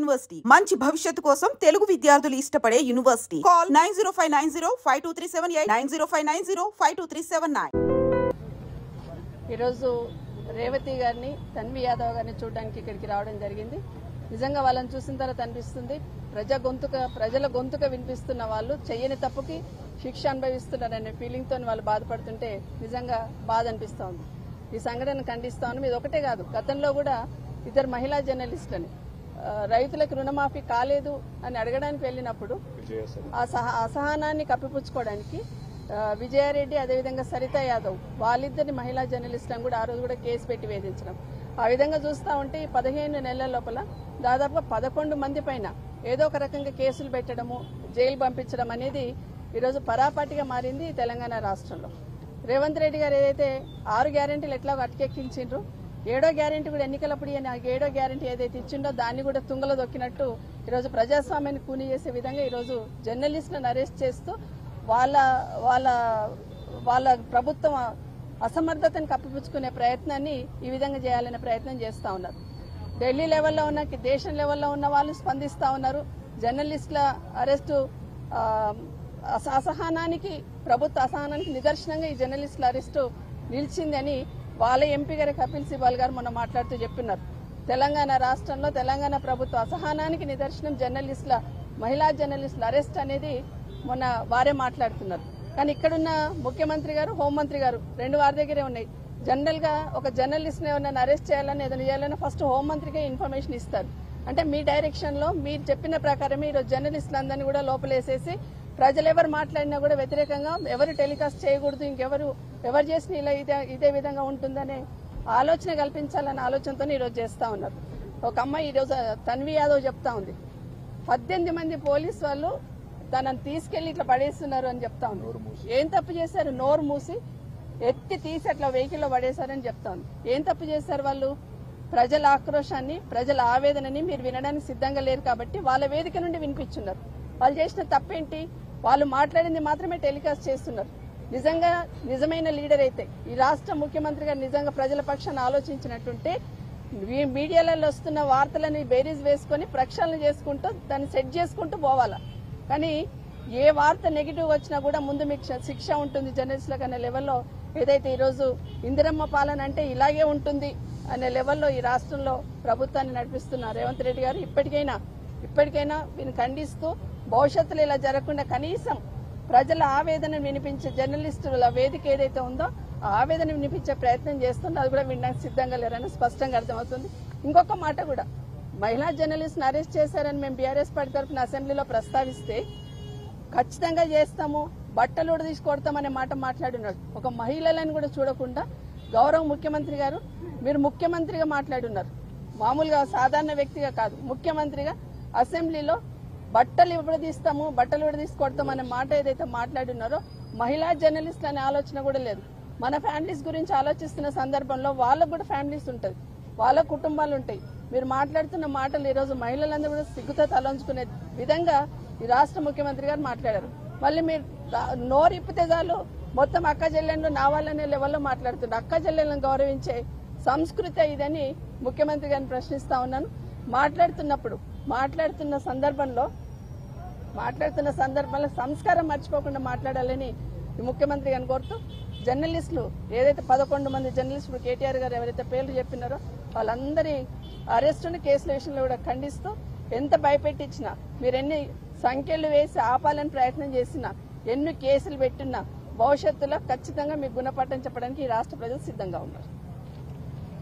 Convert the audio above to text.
University మంచి భవిష్యత్తు కోసం తెలుగు విద్యార్థులు ఇష్టపడే యూనివర్సిటీ. కాల్ 9059052378 9059052379. ఈరోజు రేవతి గారిని, తన్వి యాదవ్ గారిని చూడడానికి ఇక్కడికి రావడం జరిగింది. నిజంగా వాళ్ళని చూసిన తర్వాత అనిపిస్తుంది, ప్రజల గొంతుక వినిపిస్తున్న వాళ్ళు చెయ్యని తప్పుకి శిక్ష అనుభవిస్తున్నారనే ఫీలింగ్తో వాళ్ళు బాధపడుతుంటే నిజంగా బాధ అనిపిస్తూ ఉంది. ఈ సంఘటన ఖండిస్తా ఉన్నాం. ఇది ఒకటే కాదు, గతంలో కూడా ఇద్దరు మహిళా జర్నలిస్టులని రైతులకు రుణమాఫీ కాలేదు అని అడగడానికి వెళ్ళినప్పుడు ఆ అసహనాన్ని కప్పిపుచ్చుకోవడానికి విజయారెడ్డి అదేవిధంగా సరిత యాదవ్ వాళ్ళిద్దరిని మహిళా జర్నలిస్టులను కూడా ఆ రోజు కూడా కేసు పెట్టి వేధించడం. ఆ విధంగా చూస్తూ ఉంటే 15 నెలల లోపల దాదాపుగా 11 మంది పైన ఏదో ఒక రకంగా కేసులు పెట్టడము, జైలు పంపించడం అనేది ఈరోజు పరాపాటిగా మారింది తెలంగాణ రాష్ట్రంలో. రేవంత్ రెడ్డి గారు ఏదైతే 6 గ్యారెంటీలు ఎట్లాగో అటకెక్కించిండ్రో, 7వ గ్యారెంటీ కూడా ఎన్నికలప్పుడు 7వ గ్యారెంటీ ఏదైతే ఇచ్చిండో దాన్ని కూడా తుంగలో దొక్కినట్టు ఈరోజు ప్రజాస్వామ్యాన్ని కూని చేసే విధంగా ఈరోజు జర్నలిస్టులను అరెస్ట్ చేస్తూ వాళ్ళ ప్రభుత్వం అసమర్థతను కప్పిపుచ్చుకునే ప్రయత్నాన్ని ఈ విధంగా చేయాలనే ప్రయత్నం చేస్తూ ఉన్నారు. ఢిల్లీ లెవెల్లో ఉన్న, దేశం లెవెల్లో ఉన్న వాళ్ళు స్పందిస్తూ ఉన్నారు. జర్నలిస్టుల అరెస్టు అసహనానికి, ప్రభుత్వ అసహనానికి నిదర్శనంగా ఈ జర్నలిస్టుల అరెస్టు నిలిచిందని వాళ్ళ ఎంపీ గారి కపిల్ సిబాల్ గారు మొన్న మాట్లాడుతూ చెప్తున్నారు. తెలంగాణ రాష్ట్రంలో తెలంగాణ ప్రభుత్వ అసహనానికి నిదర్శనం మహిళా జర్నలిస్టుల అరెస్ట్ అనేది మొన్న వారే మాట్లాడుతున్నారు. కానీ ఇక్కడున్న ముఖ్యమంత్రి గారు, హోంమంత్రి గారు రెండు వారి దగ్గరే ఉన్నాయి. జనరల్ గా ఒక జర్నలిస్ట్ ని ఎవరైనా అరెస్ట్ చేయాలని, ఏదైనా చేయాలని ఫస్ట్ హోంమంత్రికే ఇన్ఫర్మేషన్ ఇస్తారు. అంటే మీ డైరెక్షన్ లో మీరు చెప్పిన ప్రకారమే ఈరోజు జర్నలిస్టులందరినీ కూడా లోపలేసేసి ప్రజలు ఎవరు మాట్లాడినా కూడా వ్యతిరేకంగా ఎవరు టెలికాస్ట్ చేయకూడదు, ఎవరు చేసిన ఇలా ఇదే విధంగా ఉంటుందనే ఆలోచన కల్పించాలనే ఆలోచనతో ఈరోజు చేస్తా ఉన్నారు. ఒక అమ్మాయి ఈరోజు తన్వి యాదవ్ చెప్తా ఉంది, 18 మంది పోలీసు వాళ్ళు తనని తీసుకెళ్లి ఇట్లా పడేస్తున్నారు అని చెప్తా ఉంది. ఏం తప్పు చేశారు? నోరు మూసి ఎత్తి తీసి అట్లా వెహికల్లో పడేశారని చెప్తా ఉంది. ఏం తప్పు చేశారు వాళ్ళు? ప్రజల ఆక్రోశాన్ని, ప్రజల ఆవేదనని మీరు వినడానికి సిద్ధంగా లేరు కాబట్టి వాళ్ళ వేదిక నుండి వినిపించున్నారు. వాళ్ళు చేసిన తప్పేంటి? వాళ్ళు మాట్లాడింది మాత్రమే టెలికాస్ట్ చేస్తున్నారు. నిజంగా నిజమైన లీడర్ అయితే, ఈ రాష్ట్ర ముఖ్యమంత్రి గారు నిజంగా ప్రజల పక్షాన్ని ఆలోచించినట్టుంటే మీడియాలలో వస్తున్న వార్తలని బేరీజ్ వేసుకుని ప్రక్షాళన చేసుకుంటూ దాన్ని సెట్ చేసుకుంటూ పోవాలా. కానీ ఏ వార్త నెగిటివ్ వచ్చినా కూడా ముందు మీకు శిక్ష ఉంటుంది జర్నలిస్టులకు అనే లెవెల్లో ఏదైతే ఈరోజు ఇందిరమ్మ పాలన అంటే ఇలాగే ఉంటుంది అనే లెవెల్లో ఈ రాష్ట్రంలో ప్రభుత్వాన్ని నడిపిస్తున్న రేవంత్ రెడ్డి గారు ఇప్పటికైనా వీని ఖండిస్తూ భవిష్యత్తులో ఇలా జరగకుండా కనీసం ప్రజల ఆవేదన వినిపించే జర్నలిస్టుల వేదిక ఏదైతే ఉందో ఆ ఆవేదన వినిపించే ప్రయత్నం చేస్తుందో అది కూడా వినడానికి సిద్ధంగా లేరని స్పష్టంగా అర్థమవుతుంది. ఇంకొక మాట కూడా, మహిళా జర్నలిస్ట్ని అరెస్ట్ చేశారని మేము బీఆర్ఎస్ పార్టీ తరఫున అసెంబ్లీలో ప్రస్తావిస్తే ఖచ్చితంగా చేస్తాము, బట్టలు కూడా తీసుకొడతామనే మాట మాట్లాడున్నాడు. ఒక మహిళలను కూడా చూడకుండా గౌరవ ముఖ్యమంత్రి గారు, మీరు ముఖ్యమంత్రిగా మాట్లాడున్నారు, మామూలుగా సాధారణ వ్యక్తిగా కాదు, ముఖ్యమంత్రిగా అసెంబ్లీలో బట్టలు తీసుకొడతాం అనే మాట ఏదైతే మాట్లాడున్నారో మహిళా జర్నలిస్టులు అనే ఆలోచన కూడా లేదు. మన ఫ్యామిలీస్ గురించి ఆలోచిస్తున్న సందర్భంలో వాళ్ళకు కూడా ఫ్యామిలీస్ ఉంటుంది, వాళ్ళ కుటుంబాలు ఉంటాయి. మీరు మాట్లాడుతున్న మాటలు ఈరోజు మహిళలందరూ కూడా సిగ్గుతో తలంచుకునే విధంగా ఈ రాష్ట్ర ముఖ్యమంత్రి గారు మాట్లాడారు. మళ్ళీ మీరు నోరు ఇప్పితే చాలు మొత్తం అక్క చెల్లెళ్ళు నా వాళ్ళనే లెవెల్లో మాట్లాడుతున్నారు. అక్క చెల్లెళ్ళను గౌరవించే సంస్కృతి ఇదని ముఖ్యమంత్రి గారిని ప్రశ్నిస్తా ఉన్నాను. మాట్లాడుతున్న సందర్భంలో సంస్కారం మర్చిపోకుండా మాట్లాడాలని ఈ ముఖ్యమంత్రి గారిని కోరుతూ, జర్నలిస్టులు ఏదైతే 11 మంది జర్నలిస్టులు కేటీఆర్ గారు ఎవరైతే పేర్లు చెప్పినారో వాళ్ళందరి అరెస్టుని, కేసుల విషయంలో కూడా ఖండిస్తూ, ఎంత భయపెట్టించినా, మీరు ఎన్ని సంఖ్యలు వేసి ఆపాలని ప్రయత్నం చేసినా, ఎన్ని కేసులు పెట్టినా భవిష్యత్తులో ఖచ్చితంగా మీకు గుణపాఠం చెప్పడానికి ఈ రాష్ట్ర ప్రజలు సిద్ధంగా ఉన్నారు.